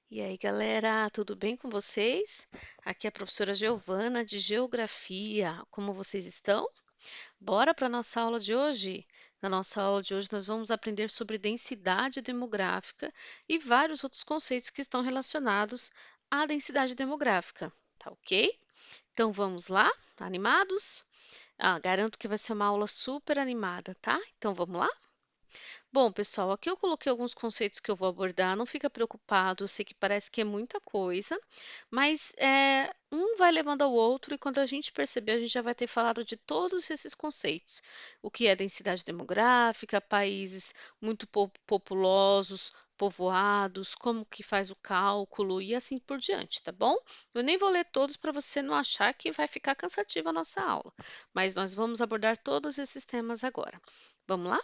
E aí, galera, tudo bem com vocês? Aqui é a professora Giovana de Geografia. Como vocês estão? Bora para a nossa aula de hoje? Na nossa aula de hoje, nós vamos aprender sobre densidade demográfica e vários outros conceitos que estão relacionados à densidade demográfica, tá ok? Então vamos lá? Animados? Garanto que vai ser uma aula super animada, tá? Então vamos lá? Bom, pessoal, aqui eu coloquei alguns conceitos que eu vou abordar. Não fica preocupado, eu sei que parece que é muita coisa, mas um vai levando ao outro e quando a gente perceber, a gente já vai ter falado de todos esses conceitos. O que é densidade demográfica, países muito populosos, povoados, como que faz o cálculo e assim por diante, tá bom? Eu nem vou ler todos para você não achar que vai ficar cansativa a nossa aula, mas nós vamos abordar todos esses temas agora. Vamos lá?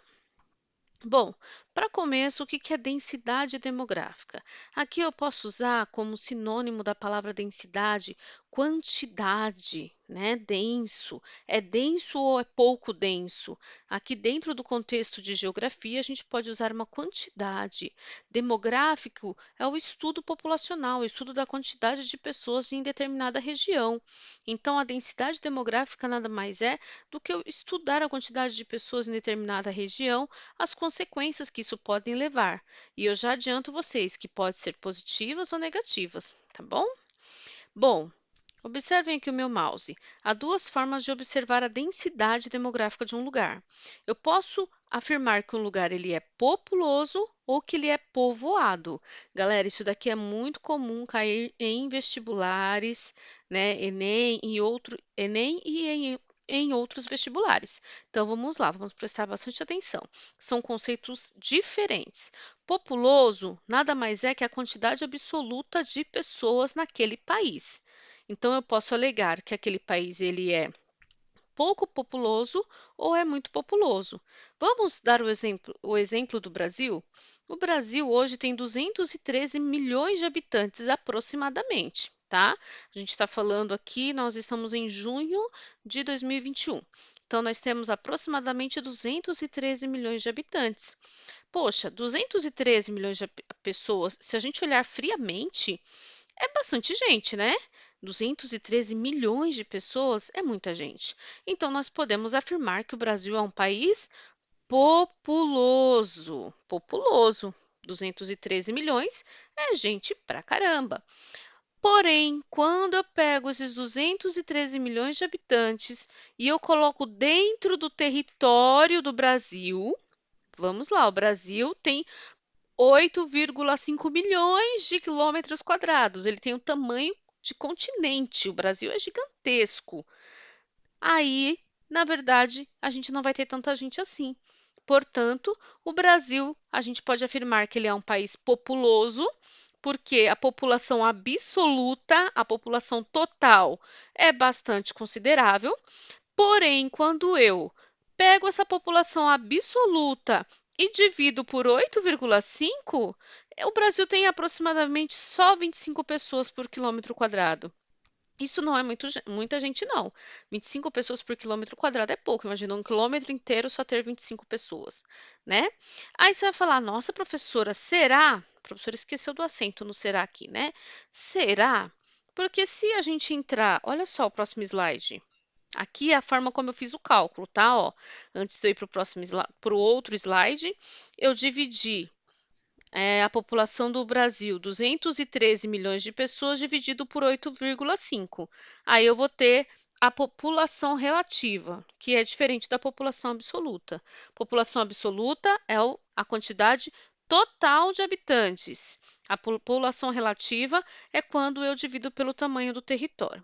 Bom, para começo, o que que é densidade demográfica? Aqui eu posso usar como sinônimo da palavra densidade quantidade, né? Denso. É denso ou é pouco denso? Aqui dentro do contexto de geografia, a gente pode usar uma quantidade. Demográfico é o estudo populacional, o estudo da quantidade de pessoas em determinada região. Então, a densidade demográfica nada mais é do que eu estudar a quantidade de pessoas em determinada região, as consequências que isso pode levar. E eu já adianto vocês que pode ser positivas ou negativas, tá bom? Bom, observem aqui o meu mouse. Há duas formas de observar a densidade demográfica de um lugar. Eu posso afirmar que um lugar ele é populoso ou que ele é povoado. Galera, isso daqui é muito comum cair em vestibulares, né? Enem e em outros vestibulares. Então vamos lá, vamos prestar bastante atenção. São conceitos diferentes. Populoso nada mais é que a quantidade absoluta de pessoas naquele país. Então eu posso alegar que aquele país ele é pouco populoso ou é muito populoso. Vamos dar o exemplo do Brasil? O Brasil hoje tem 213 milhões de habitantes aproximadamente, tá? A gente está falando aqui, nós estamos em junho de 2021. Então, nós temos aproximadamente 213 milhões de habitantes. Poxa, 213 milhões de pessoas, se a gente olhar friamente, é bastante gente, né? 213 milhões de pessoas é muita gente. Então, nós podemos afirmar que o Brasil é um país populoso. Populoso. 213 milhões é gente pra caramba. Porém, quando eu pego esses 213 milhões de habitantes e eu coloco dentro do território do Brasil, vamos lá, o Brasil tem 8,5 milhões de quilômetros quadrados. Ele tem o tamanho de continente. O Brasil é gigantesco. Aí, na verdade, a gente não vai ter tanta gente assim. Portanto, o Brasil, a gente pode afirmar que ele é um país populoso, porque a população absoluta, a população total, é bastante considerável. Porém, quando eu pego essa população absoluta e divido por 8,5, o Brasil tem aproximadamente só 25 pessoas por quilômetro quadrado. Isso não é muita gente, não. 25 pessoas por quilômetro quadrado é pouco. Imagina um quilômetro inteiro só ter 25 pessoas, né? Aí você vai falar, nossa, professora, será? A professora esqueceu do acento no será aqui, né? Será? Porque se a gente entrar, olha só o próximo slide. Aqui é a forma como eu fiz o cálculo, tá? Ó, antes de eu ir para o outro slide, eu dividi a população do Brasil, 213 milhões de pessoas, dividido por 8,5. Aí eu vou ter a população relativa, que é diferente da população absoluta. População absoluta é a quantidade total de habitantes. A população relativa é quando eu divido pelo tamanho do território.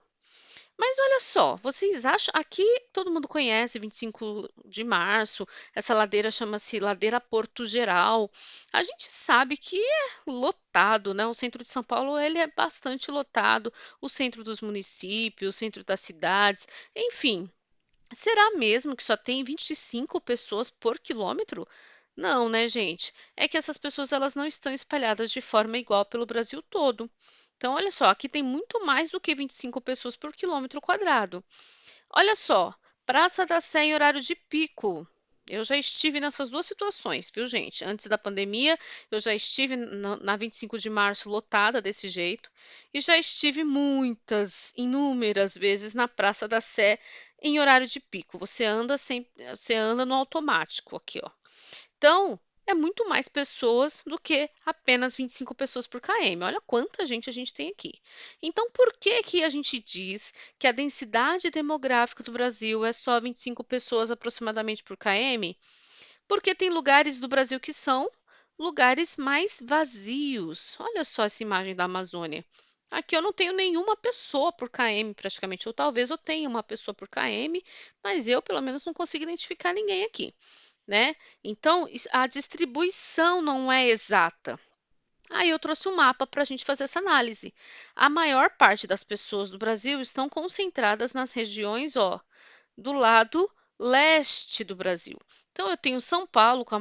Mas olha só, vocês acham. Aqui todo mundo conhece 25 de março, essa ladeira chama-se Ladeira Porto Geral. A gente sabe que é lotado, né? O centro de São Paulo ele é bastante lotado, o centro dos municípios, o centro das cidades, enfim. Será mesmo que só tem 25 pessoas por quilômetro? Não, né, gente? É que essas pessoas elas não estão espalhadas de forma igual pelo Brasil todo. Então, olha só, aqui tem muito mais do que 25 pessoas por quilômetro quadrado. Olha só, Praça da Sé em horário de pico. Eu já estive nessas duas situações, viu, gente? Antes da pandemia, eu já estive na 25 de março lotada desse jeito, e já estive muitas, inúmeras vezes na Praça da Sé em horário de pico. Você anda no automático aqui, ó. Então, é muito mais pessoas do que apenas 25 pessoas por km. Olha quanta gente a gente tem aqui. Então, por que que a gente diz que a densidade demográfica do Brasil é só 25 pessoas aproximadamente por km? Porque tem lugares do Brasil que são lugares mais vazios. Olha só essa imagem da Amazônia. Aqui eu não tenho nenhuma pessoa por km praticamente, ou talvez eu tenha uma pessoa por km, mas eu pelo menos não consigo identificar ninguém aqui, né? Então, a distribuição não é exata. Aí eu trouxe um mapa para a gente fazer essa análise. A maior parte das pessoas do Brasil estão concentradas nas regiões, ó, do lado leste do Brasil. Então, eu tenho São Paulo com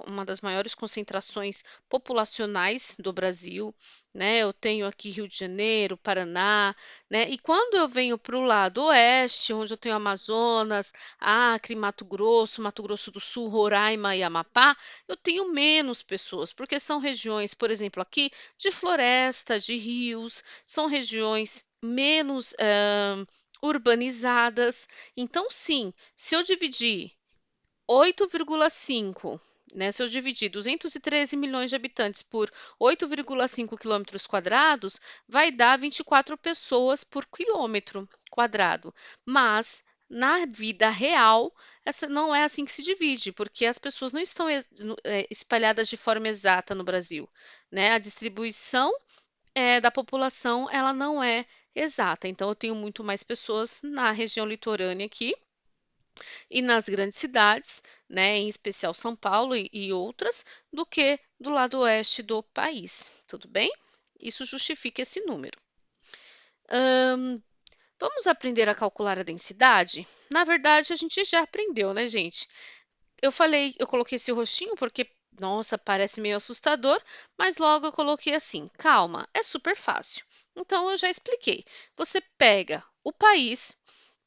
uma das maiores concentrações populacionais do Brasil, né? Eu tenho aqui Rio de Janeiro, Paraná, né? E quando eu venho para o lado oeste, onde eu tenho Amazonas, Acre, Mato Grosso do Sul, Roraima e Amapá, eu tenho menos pessoas, porque são regiões, por exemplo, aqui de floresta, de rios, são regiões menos urbanizadas. Então, sim, se eu dividir 8,5, né, se eu dividir 213 milhões de habitantes por 8,5 quilômetros quadrados, vai dar 24 pessoas por quilômetro quadrado. Mas, na vida real, essa não é assim que se divide, porque as pessoas não estão espalhadas de forma exata no Brasil, né? A distribuição da população, ela não é exata. Então, eu tenho muito mais pessoas na região litorânea aqui e nas grandes cidades, né, em especial São Paulo e outras, do que do lado oeste do país. Tudo bem? Isso justifica esse número. Vamos aprender a calcular a densidade? Na verdade, a gente já aprendeu, né, gente? Eu coloquei esse roxinho porque, nossa, parece meio assustador, mas logo eu coloquei assim: calma, é super fácil. Então, eu já expliquei. Você pega o país,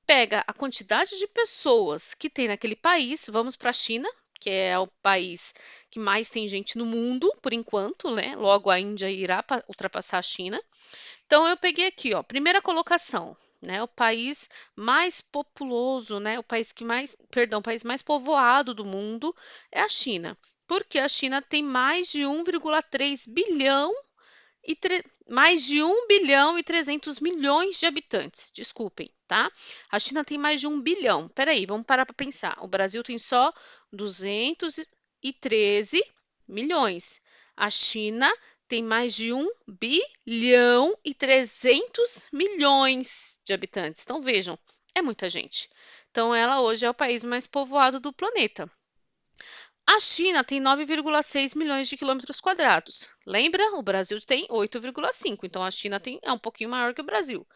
pega a quantidade de pessoas que tem naquele país, vamos para a China, que é o país que mais tem gente no mundo, por enquanto, né? Logo a Índia irá ultrapassar a China. Então eu peguei aqui, ó, primeira colocação, né? O país mais populoso, né? O país mais povoado do mundo é a China. Porque a China tem mais de 1,3 bilhão mais de 1,3 bilhão de habitantes, desculpem, tá? A China tem mais de 1 bilhão. Peraí, vamos parar para pensar. O Brasil tem só 213 milhões. A China tem mais de 1,3 bilhão de habitantes. Então vejam, é muita gente. Então ela hoje é o país mais povoado do planeta. A China tem 9,6 milhões de quilômetros quadrados. Lembra? O Brasil tem 8,5, então a China é um pouquinho maior que o Brasil.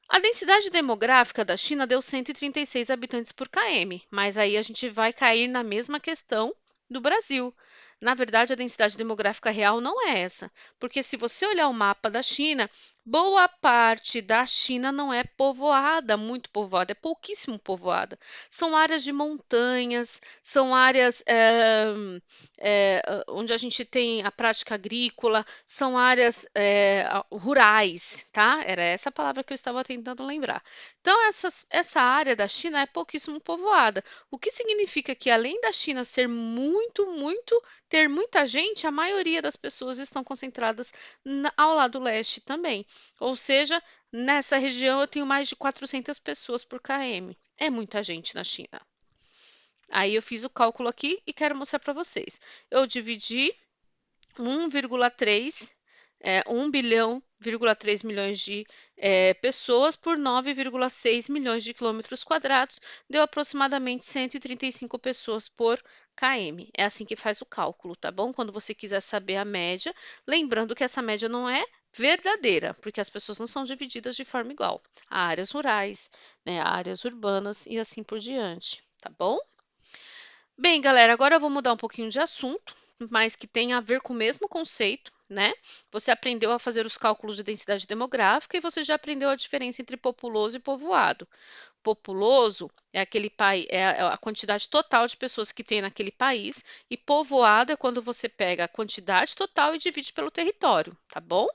A densidade demográfica da China deu 136 habitantes por km, mas aí a gente vai cair na mesma questão do Brasil. Na verdade, a densidade demográfica real não é essa, porque se você olhar o mapa da China, boa parte da China não é povoada, muito povoada, é pouquíssimo povoada. São áreas de montanhas, são áreas onde a gente tem a prática agrícola, são áreas rurais, tá? Era essa palavra que eu estava tentando lembrar. Então, essa área da China é pouquíssimo povoada, o que significa que, além da China ser ter muita gente, a maioria das pessoas estão concentradas ao lado leste também. Ou seja, nessa região eu tenho mais de 400 pessoas por km. É muita gente na China. Aí eu fiz o cálculo aqui e quero mostrar para vocês. Eu dividi 1,3 1 bilhão,3 milhões de pessoas por 9,6 milhões de quilômetros quadrados, deu aproximadamente 135 pessoas por km. É assim que faz o cálculo, tá bom? Quando você quiser saber a média, lembrando que essa média não é verdadeira, porque as pessoas não são divididas de forma igual. Há áreas rurais, né, áreas urbanas e assim por diante, tá bom? Bem, galera, agora eu vou mudar um pouquinho de assunto, mas que tem a ver com o mesmo conceito, né? Você aprendeu a fazer os cálculos de densidade demográfica e você já aprendeu a diferença entre populoso e povoado. Populoso é aquele país, é a quantidade total de pessoas que tem naquele país, e povoado é quando você pega a quantidade total e divide pelo território, tá bom?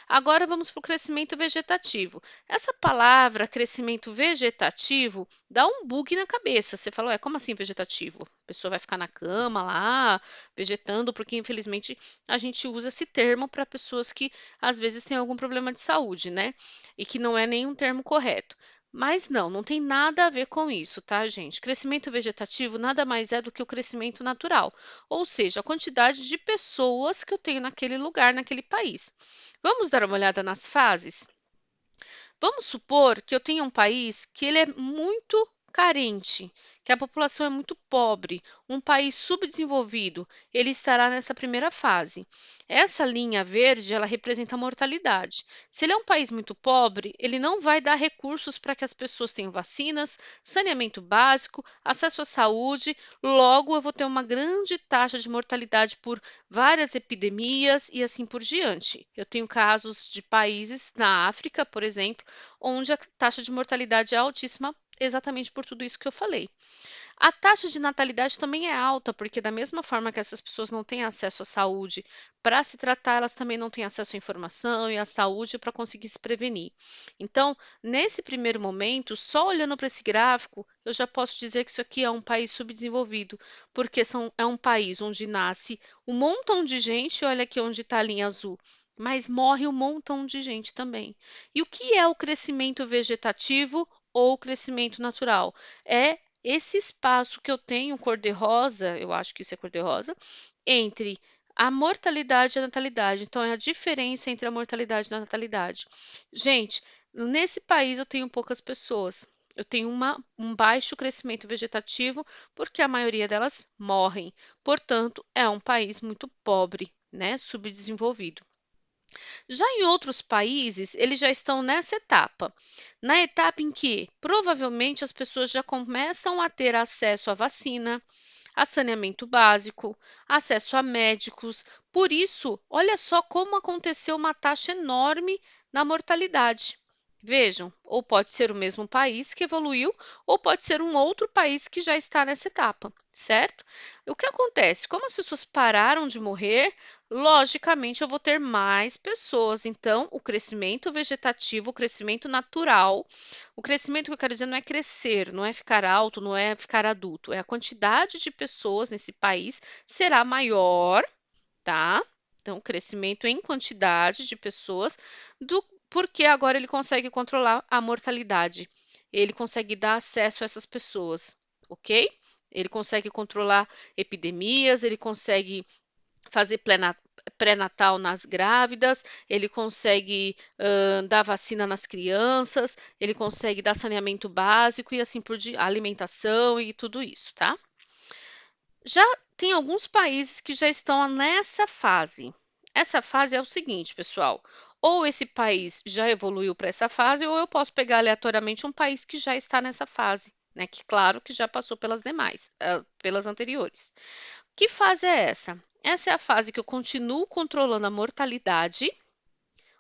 Agora vamos para o crescimento vegetativo. Essa palavra crescimento vegetativo dá um bug na cabeça. Você falou, como assim vegetativo? A pessoa vai ficar na cama lá, vegetando, porque infelizmente a gente usa esse termo para pessoas que às vezes têm algum problema de saúde, né? E que não é nenhum termo correto. Mas não, não tem nada a ver com isso, tá, gente? Crescimento vegetativo nada mais é do que o crescimento natural, ou seja, a quantidade de pessoas que eu tenho naquele lugar, naquele país. Vamos dar uma olhada nas fases? Vamos supor que eu tenha um país que ele é muito carente, que a população é muito pobre, um país subdesenvolvido, ele estará nessa primeira fase. Essa linha verde, ela representa a mortalidade. Se ele é um país muito pobre, ele não vai dar recursos para que as pessoas tenham vacinas, saneamento básico, acesso à saúde, logo eu vou ter uma grande taxa de mortalidade por várias epidemias e assim por diante. Eu tenho casos de países na África, por exemplo, onde a taxa de mortalidade é altíssima, exatamente por tudo isso que eu falei. A taxa de natalidade também é alta, porque da mesma forma que essas pessoas não têm acesso à saúde para se tratar, elas também não têm acesso à informação e à saúde para conseguir se prevenir. Então, nesse primeiro momento, só olhando para esse gráfico, eu já posso dizer que isso aqui é um país subdesenvolvido, porque é um país onde nasce um montão de gente, olha aqui onde está a linha azul, mas morre um montão de gente também. E o que é o crescimento vegetativo ou crescimento natural? É esse espaço que eu tenho cor-de-rosa, eu acho que isso é cor-de-rosa, entre a mortalidade e a natalidade. Então, é a diferença entre a mortalidade e a natalidade. Gente, nesse país eu tenho poucas pessoas. Eu tenho um baixo crescimento vegetativo, porque a maioria delas morrem. Portanto, é um país muito pobre, né? Subdesenvolvido. Já em outros países, eles já estão nessa etapa. Na etapa em que provavelmente as pessoas já começam a ter acesso à vacina, a saneamento básico, acesso a médicos. Por isso, olha só como aconteceu uma taxa enorme na mortalidade. Vejam, ou pode ser o mesmo país que evoluiu, ou pode ser um outro país que já está nessa etapa, certo? O que acontece? Como as pessoas pararam de morrer, logicamente eu vou ter mais pessoas. Então, o crescimento vegetativo, o crescimento natural, o crescimento que eu quero dizer não é crescer, não é ficar alto, não é ficar adulto, é a quantidade de pessoas nesse país será maior, tá? Então, crescimento em quantidade de pessoas, porque agora ele consegue controlar a mortalidade. Ele consegue dar acesso a essas pessoas, ok? Ele consegue controlar epidemias, ele consegue fazer pré-natal nas grávidas, ele consegue dar vacina nas crianças, ele consegue dar saneamento básico e assim por diante, alimentação e tudo isso, tá? Já tem alguns países que já estão nessa fase. Essa fase é o seguinte, pessoal: ou esse país já evoluiu para essa fase, ou eu posso pegar aleatoriamente um país que já está nessa fase, né? Que claro que já passou pelas demais, pelas anteriores. Que fase é essa? Essa é a fase que eu continuo controlando a mortalidade.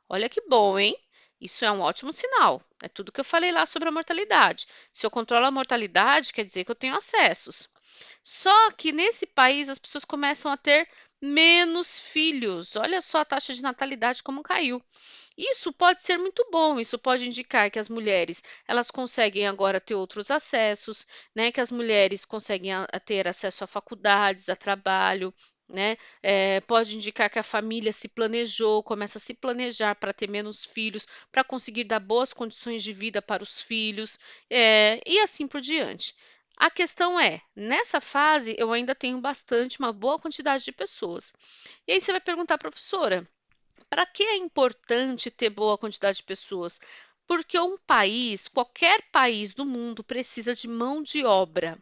Olha que bom, hein? Isso é um ótimo sinal. É tudo que eu falei lá sobre a mortalidade. Se eu controlo a mortalidade, quer dizer que eu tenho acessos. Só que nesse país as pessoas começam a ter menos filhos. Olha só a taxa de natalidade como caiu. Isso pode ser muito bom, isso pode indicar que as mulheres, elas conseguem agora ter outros acessos, né? Que as mulheres conseguem ter acesso a faculdades, a trabalho, né? Pode indicar que a família se planejou, começa a se planejar para ter menos filhos, para conseguir dar boas condições de vida para os filhos, e assim por diante. A questão é, nessa fase eu ainda tenho bastante, uma boa quantidade de pessoas. E aí você vai perguntar, professora, para que é importante ter boa quantidade de pessoas? Porque um país, qualquer país do mundo, precisa de mão de obra.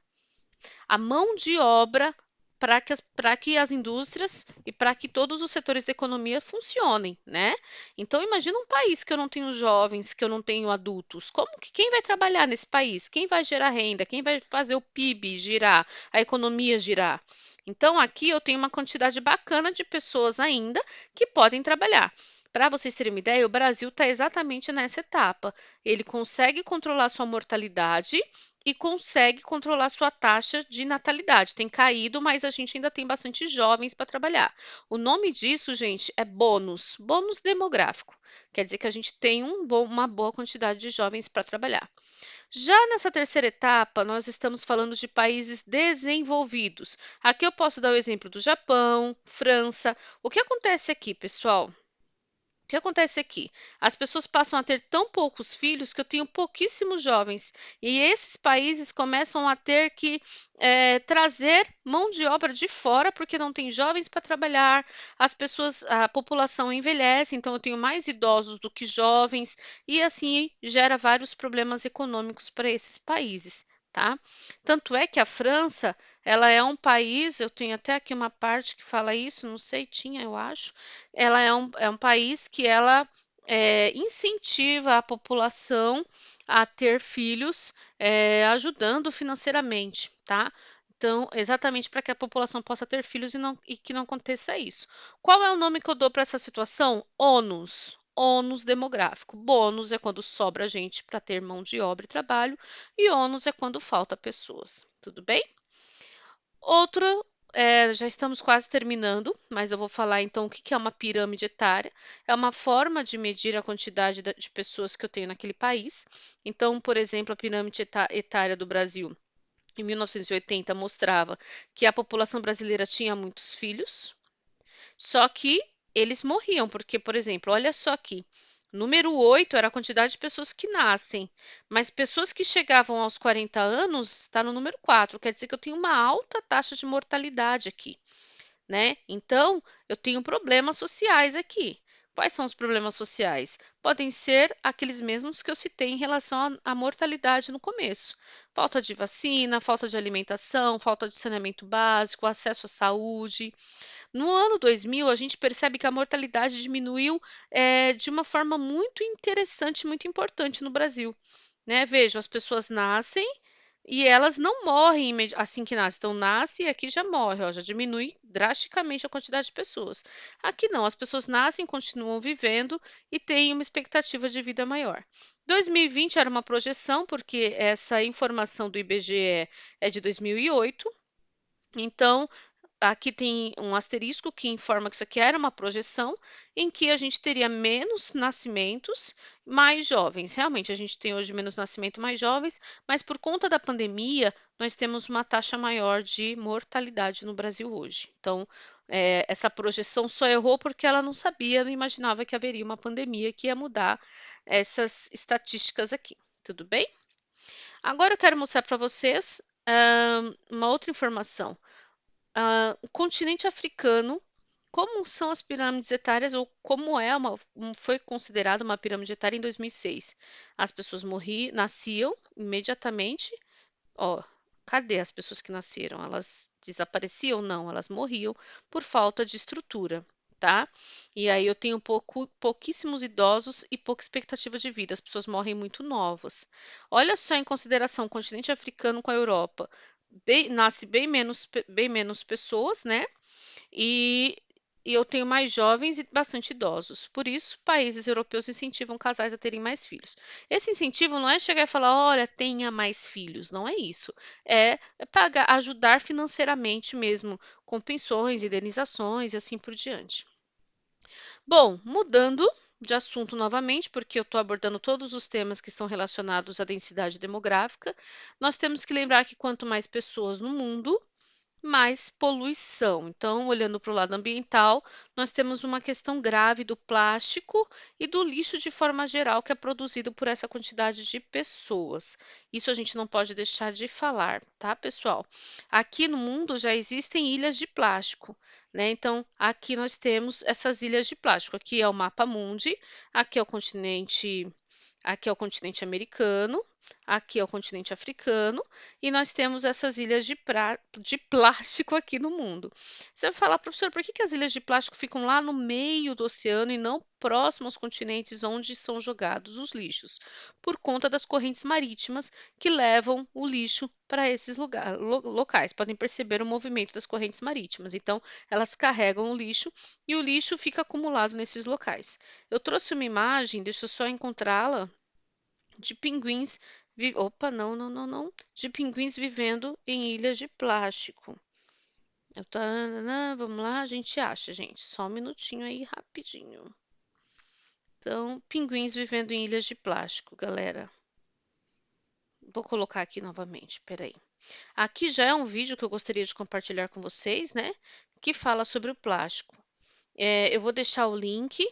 A mão de obra para que as indústrias e para que todos os setores da economia funcionem, né? Então, imagina um país que eu não tenho jovens, que eu não tenho adultos. Como que quem vai trabalhar nesse país? Quem vai gerar renda? Quem vai fazer o PIB girar, a economia girar? Então, aqui eu tenho uma quantidade bacana de pessoas ainda que podem trabalhar. Para vocês terem uma ideia, o Brasil está exatamente nessa etapa. Ele consegue controlar sua mortalidade e consegue controlar sua taxa de natalidade. Tem caído, mas a gente ainda tem bastante jovens para trabalhar. O nome disso, gente, é bônus, bônus demográfico. Quer dizer que a gente tem uma boa quantidade de jovens para trabalhar. Já nessa terceira etapa, nós estamos falando de países desenvolvidos. Aqui eu posso dar o exemplo do Japão, França. O que acontece aqui, pessoal? O que acontece aqui? As pessoas passam a ter tão poucos filhos que eu tenho pouquíssimos jovens. E esses países começam a ter que trazer mão de obra de fora, porque não tem jovens para trabalhar, a população envelhece, então eu tenho mais idosos do que jovens, e assim gera vários problemas econômicos para esses países. Tá? Tanto é que a França, ela é um país, eu tenho até aqui uma parte que fala isso, não sei, tinha, eu acho, ela é um país que ela incentiva a população a ter filhos, ajudando financeiramente, tá? Então, exatamente para que a população possa ter filhos e que não aconteça isso. Qual é o nome que eu dou para essa situação? Ônus. Ônus demográfico. Bônus é quando sobra gente para ter mão de obra e trabalho, e ônus é quando falta pessoas. Tudo bem? Outro, já estamos quase terminando, mas eu vou falar então o que que é uma pirâmide etária. É uma forma de medir a quantidade de pessoas que eu tenho naquele país. Então, por exemplo, a pirâmide etária do Brasil, em 1980, mostrava que a população brasileira tinha muitos filhos, só que eles morriam, porque, por exemplo, olha só aqui. Número 8 era a quantidade de pessoas que nascem, mas pessoas que chegavam aos 40 anos está no número 4. Quer dizer que eu tenho uma alta taxa de mortalidade aqui, né? Então, eu tenho problemas sociais aqui. Quais são os problemas sociais? Podem ser aqueles mesmos que eu citei em relação à mortalidade no começo. Falta de vacina, falta de alimentação, falta de saneamento básico, acesso à saúde. No ano 2000, a gente percebe que a mortalidade diminuiu de uma forma muito interessante, muito importante no Brasil, né? Veja, as pessoas nascem e elas não morrem assim que nascem. Então, nasce e aqui já morre, ó, já diminui drasticamente a quantidade de pessoas. Aqui não, as pessoas nascem, continuam vivendo e têm uma expectativa de vida maior. 2020 era uma projeção, porque essa informação do IBGE é de 2008, então aqui tem um asterisco que informa que isso aqui era uma projeção em que a gente teria menos nascimentos, mais jovens. Realmente, a gente tem hoje menos nascimento, mais jovens, mas por conta da pandemia, nós temos uma taxa maior de mortalidade no Brasil hoje. Então, essa projeção só errou porque ela não sabia, não imaginava que haveria uma pandemia que ia mudar essas estatísticas aqui. Tudo bem? Agora eu quero mostrar para vocês uma outra informação. O continente africano, como são as pirâmides etárias ou como foi considerada uma pirâmide etária em 2006? As pessoas nasciam imediatamente. Ó, cadê as pessoas que nasceram? Elas desapareciam? Não, elas morriam por falta de estrutura, tá? E aí eu tenho pouquíssimos idosos e pouca expectativa de vida. As pessoas morrem muito novas. Olha só em consideração o continente africano com a Europa. Nasce bem menos pessoas, né? E, e eu tenho mais jovens e bastante idosos. Por isso, países europeus incentivam casais a terem mais filhos. Esse incentivo não é chegar e falar, olha, tenha mais filhos. Não é isso. É pagar, ajudar financeiramente mesmo, com pensões, indenizações e assim por diante. Bom, mudando de assunto novamente, porque eu estou abordando todos os temas que estão relacionados à densidade demográfica, nós temos que lembrar que quanto mais pessoas no mundo, mais poluição. Então, olhando para o lado ambiental, nós temos uma questão grave do plástico e do lixo de forma geral que é produzido por essa quantidade de pessoas. Isso a gente não pode deixar de falar, tá, pessoal? Aqui no mundo já existem ilhas de plástico, né? Então, aqui nós temos essas ilhas de plástico. Aqui é o mapa mundi, aqui é o continente americano. aqui é o continente africano, e nós temos essas ilhas de plástico aqui no mundo. Você vai falar, professor, por que que as ilhas de plástico ficam lá no meio do oceano e não próximo aos continentes onde são jogados os lixos? Por conta das correntes marítimas que levam o lixo para esses locais. Podem perceber o movimento das correntes marítimas. Então, elas carregam o lixo e o lixo fica acumulado nesses locais. Eu trouxe uma imagem, deixa eu só encontrá-la, de pinguins. Opa, não, não, não, não. De pinguins vivendo em ilhas de plástico. Vamos lá, a gente acha, gente. Só um minutinho aí, rapidinho. Então, pinguins vivendo em ilhas de plástico, galera. Vou colocar aqui novamente, peraí. Aqui já é um vídeo que eu gostaria de compartilhar com vocês, né? Que fala sobre o plástico. Eu vou deixar o link,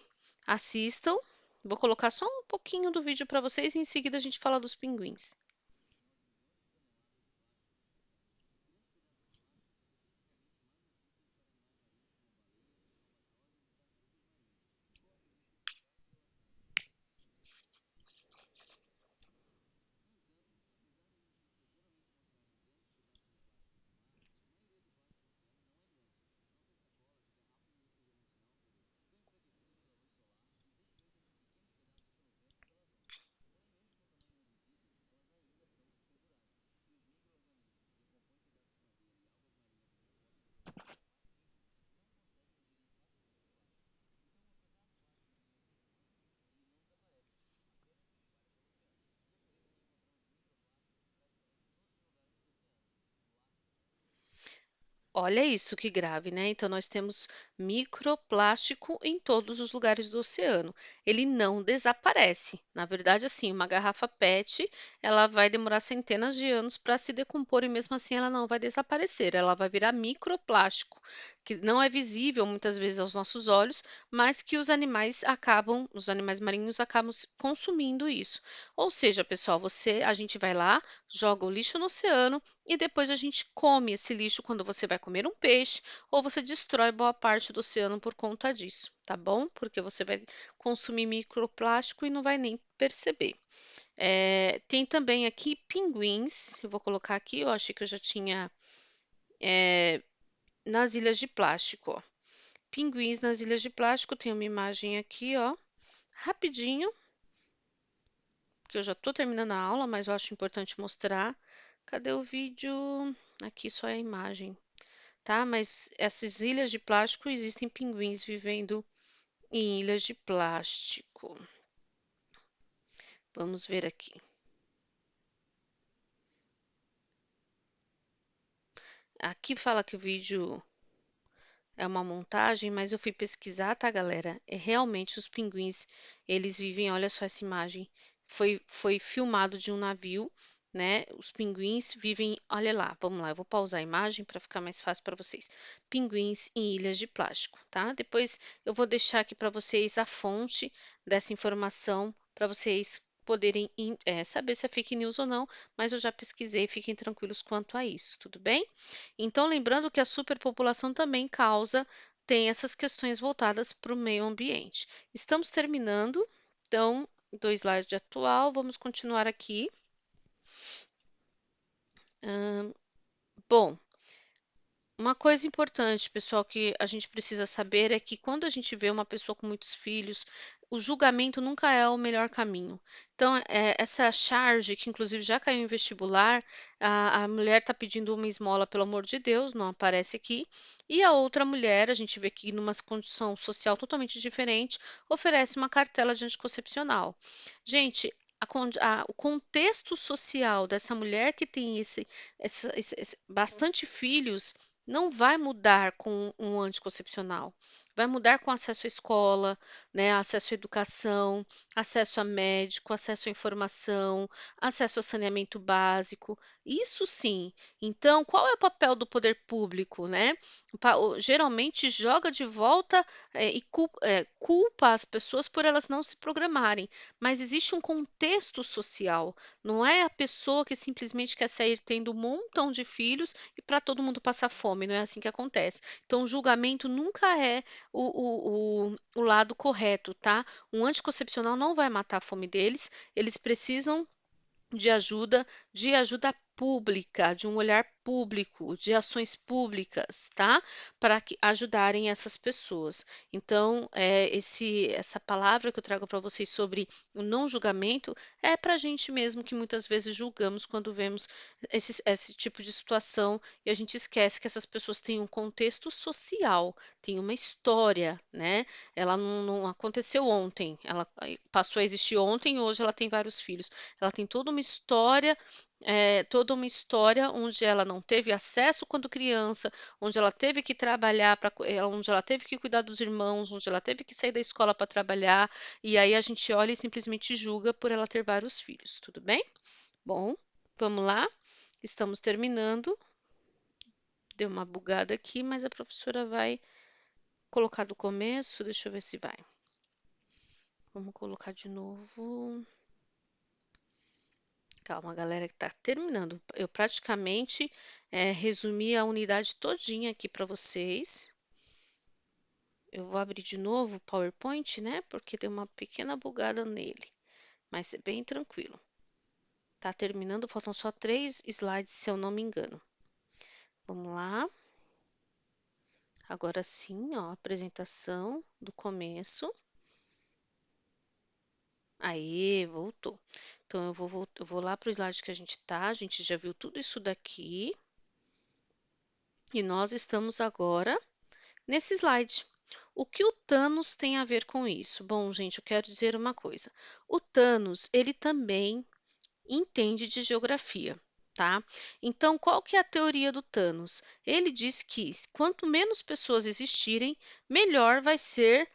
assistam. Vou colocar só um pouquinho do vídeo para vocês e em seguida a gente fala dos pinguins. Olha isso, que grave, né? Então, nós temos microplástico em todos os lugares do oceano. Ele não desaparece. Na verdade, assim, uma garrafa PET, ela vai demorar centenas de anos para se decompor e mesmo assim ela não vai desaparecer. Ela vai virar microplástico, que não é visível muitas vezes aos nossos olhos, mas que os animais marinhos acabam consumindo isso. Ou seja, pessoal, a gente vai lá, joga o lixo no oceano e depois a gente come esse lixo quando você vai comer um peixe ou você destrói boa parte do oceano por conta disso, tá bom? Porque você vai consumir microplástico e não vai nem perceber. Tem também aqui pinguins, eu vou colocar aqui, eu achei que eu já tinha nas ilhas de plástico, ó. Pinguins nas ilhas de plástico, tem uma imagem aqui, ó, rapidinho, que eu já estou terminando a aula, mas eu acho importante mostrar. Cadê o vídeo? Aqui só é a imagem. Tá? Mas essas ilhas de plástico existem pinguins vivendo em ilhas de plástico. Vamos ver aqui. Aqui fala que o vídeo é uma montagem, mas eu fui pesquisar, tá, galera? Realmente os pinguins, eles vivem, olha só essa imagem. Foi filmado de um navio, né? Os pinguins vivem, olha lá, vamos lá, eu vou pausar a imagem para ficar mais fácil para vocês. Pinguins em ilhas de plástico, tá? Depois eu vou deixar aqui para vocês a fonte dessa informação para vocês poderem saber se é fake news ou não, mas eu já pesquisei, fiquem tranquilos quanto a isso, tudo bem? Então, lembrando que a superpopulação também tem essas questões voltadas para o meio ambiente. Estamos terminando, então, do slide atual, vamos continuar aqui. Bom, uma coisa importante, pessoal, que a gente precisa saber é que quando a gente vê uma pessoa com muitos filhos, o julgamento nunca é o melhor caminho. Então, essa charge, que inclusive já caiu em vestibular, a mulher está pedindo uma esmola, pelo amor de Deus, não aparece aqui, e a outra mulher, a gente vê que numa condição social totalmente diferente, oferece uma cartela de anticoncepcional. Gente, o contexto social dessa mulher que tem bastante filhos não vai mudar com um anticoncepcional. Vai mudar com acesso à escola, né, acesso à educação, acesso a médico, acesso à informação, acesso a saneamento básico. Isso sim. Então, qual é o papel do poder público, né? Geralmente joga de volta e culpa as pessoas por elas não se programarem, mas existe um contexto social. Não é a pessoa que simplesmente quer sair tendo um montão de filhos e para todo mundo passar fome, não é assim que acontece. Então, o julgamento nunca é o lado correto, tá? Um anticoncepcional não vai matar a fome deles, eles precisam de ajuda, de ajuda pública, de um olhar público, de ações públicas, tá? Para que ajudarem essas pessoas. Então, essa palavra que eu trago para vocês sobre o não julgamento é para a gente mesmo que muitas vezes julgamos quando vemos esse tipo de situação e a gente esquece que essas pessoas têm um contexto social, têm uma história, né? Ela não aconteceu ontem, ela passou a existir ontem e hoje ela tem vários filhos. Ela tem toda uma história onde ela não teve acesso quando criança, onde ela teve que trabalhar, onde ela teve que cuidar dos irmãos, onde ela teve que sair da escola para trabalhar, e aí a gente olha e simplesmente julga por ela ter vários filhos, tudo bem? Bom, vamos lá. Estamos terminando. Deu uma bugada aqui, mas a professora vai colocar do começo. Deixa eu ver se vai. Vamos colocar de novo. Calma, galera, que tá terminando. Eu praticamente resumi a unidade todinha aqui para vocês. Eu vou abrir de novo o PowerPoint, né? Porque deu uma pequena bugada nele, mas é bem tranquilo. Tá terminando, faltam só 3 slides, se eu não me engano. Vamos lá. Agora sim, ó, apresentação do começo. Aí, voltou. Então, eu vou lá para o slide que a gente tá. A gente já viu tudo isso daqui. E nós estamos agora nesse slide. O que o Thanos tem a ver com isso? Bom, gente, eu quero dizer uma coisa. O Thanos, ele também entende de geografia, tá? Então, qual que é a teoria do Thanos? Ele diz que quanto menos pessoas existirem, melhor vai ser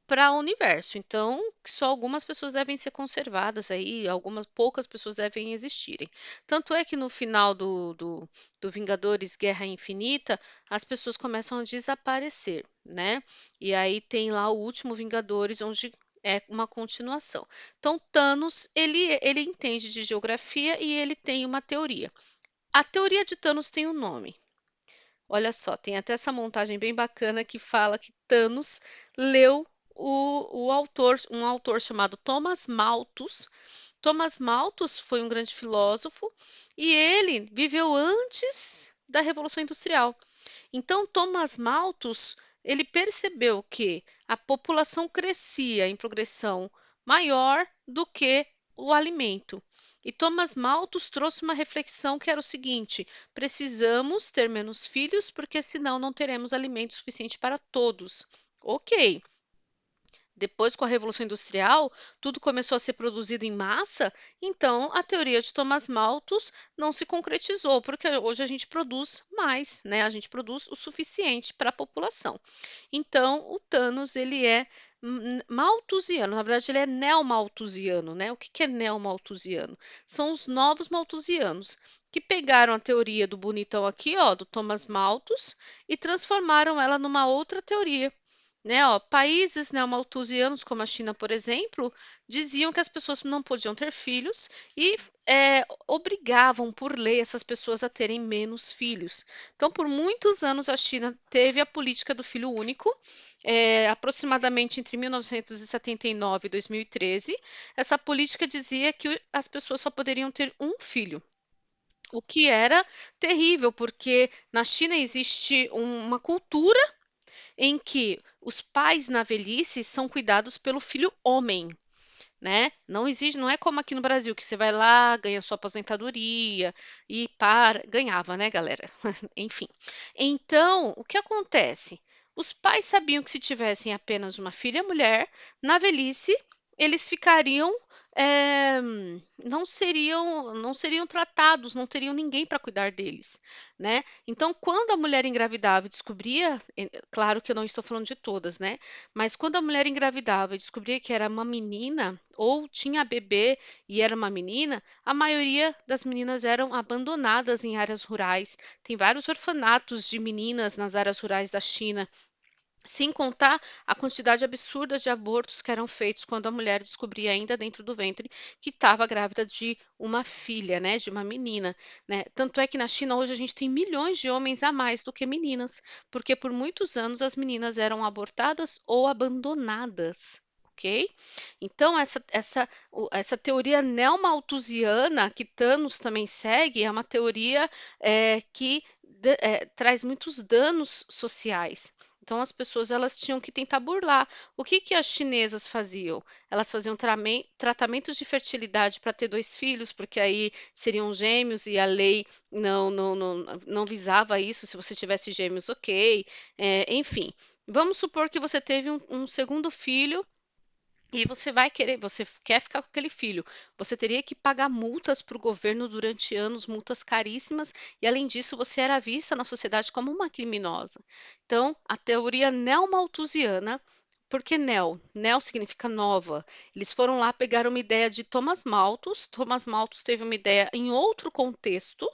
para o universo. Então, só algumas pessoas devem ser conservadas aí, algumas poucas pessoas devem existirem. Tanto é que no final do Vingadores Guerra Infinita, as pessoas começam a desaparecer, né? E aí tem lá o último Vingadores, onde é uma continuação. Então, Thanos, ele entende de geografia e ele tem uma teoria. A teoria de Thanos tem um nome. Olha só, tem até essa montagem bem bacana que fala que Thanos leu um autor chamado Thomas Malthus. Thomas Malthus foi um grande filósofo e ele viveu antes da Revolução Industrial. Então, Thomas Malthus, ele percebeu que a população crescia em progressão maior do que o alimento. E Thomas Malthus trouxe uma reflexão que era o seguinte: precisamos ter menos filhos, porque senão não teremos alimento suficiente para todos. Ok, depois, com a Revolução Industrial, tudo começou a ser produzido em massa, então a teoria de Thomas Malthus não se concretizou, porque hoje a gente produz mais, né? A gente produz o suficiente para a população. Então, o Thanos, ele é malthusiano, na verdade ele é neomalthusiano, né? O que é neomalthusiano? São os novos malthusianos, que pegaram a teoria do bonitão aqui, ó, do Thomas Malthus, e transformaram ela numa outra teoria, né, ó, países neomalthusianos, como a China, por exemplo, diziam que as pessoas não podiam ter filhos e obrigavam, por lei, essas pessoas a terem menos filhos. Então, por muitos anos, a China teve a política do filho único, aproximadamente entre 1979 e 2013. Essa política dizia que as pessoas só poderiam ter um filho. O que era terrível, porque na China existe uma cultura em que os pais na velhice são cuidados pelo filho homem, né? Não existe, não é como aqui no Brasil que você vai lá, ganha sua aposentadoria e ganhava, né, galera? Enfim. Então, o que acontece? Os pais sabiam que se tivessem apenas uma filha mulher, na velhice eles ficariam não seriam tratados, não teriam ninguém para cuidar deles, né? Então, quando a mulher engravidava e descobria, claro que eu não estou falando de todas, né? Mas quando a mulher engravidava e descobria que era uma menina ou tinha bebê e era uma menina, a maioria das meninas eram abandonadas em áreas rurais. Tem vários orfanatos de meninas nas áreas rurais da China. Sem contar a quantidade absurda de abortos que eram feitos quando a mulher descobria ainda dentro do ventre que estava grávida de uma filha, né, de uma menina, né? Tanto é que na China hoje a gente tem milhões de homens a mais do que meninas, porque por muitos anos as meninas eram abortadas ou abandonadas. ok? Então, essa teoria neomalthusiana que Thanos também segue é uma teoria que traz muitos danos sociais. Então, as pessoas elas tinham que tentar burlar. O que, que as chinesas faziam? Elas faziam tratamentos de fertilidade para ter dois filhos, porque aí seriam gêmeos e a lei não visava isso. Se você tivesse gêmeos, ok. Enfim, vamos supor que você teve um segundo filho e você quer ficar com aquele filho. Você teria que pagar multas para o governo durante anos, multas caríssimas, e além disso, você era vista na sociedade como uma criminosa. Então, a teoria neomalthusiana, por que neo? Neo significa nova. Eles foram lá pegar uma ideia de Thomas Malthus. Thomas Malthus teve uma ideia em outro contexto,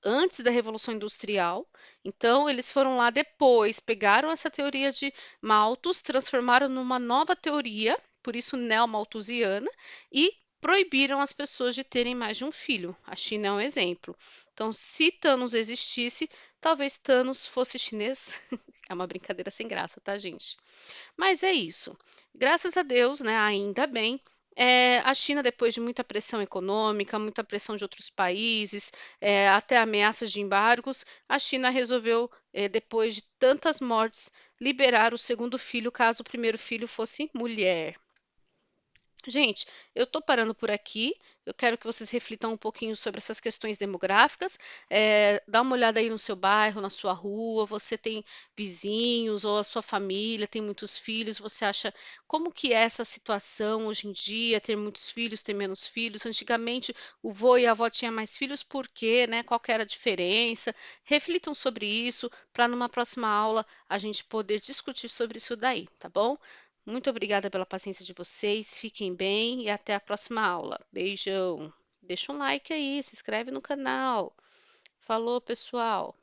antes da Revolução Industrial. Então, eles foram lá depois, pegaram essa teoria de Malthus, transformaram numa nova teoria, por isso neomalthusiana, e proibiram as pessoas de terem mais de um filho. A China é um exemplo. Então, se Thanos existisse, talvez Thanos fosse chinês. É uma brincadeira sem graça, tá, gente? Mas é isso. Graças a Deus, né, ainda bem, a China, depois de muita pressão econômica, muita pressão de outros países, até ameaças de embargos, a China resolveu, depois de tantas mortes, liberar o segundo filho caso o primeiro filho fosse mulher. Gente, eu estou parando por aqui. Eu quero que vocês reflitam um pouquinho sobre essas questões demográficas. Dá uma olhada aí no seu bairro, na sua rua. Você tem vizinhos ou a sua família tem muitos filhos? Você acha como que é essa situação hoje em dia? Ter muitos filhos, ter menos filhos? Antigamente o vô e a avó tinham mais filhos, por quê, né? Qual que era a diferença? Reflitam sobre isso para numa próxima aula a gente poder discutir sobre isso daí, tá bom? Muito obrigada pela paciência de vocês. Fiquem bem e até a próxima aula. Beijão. Deixa um like aí, se inscreve no canal. Falou, pessoal.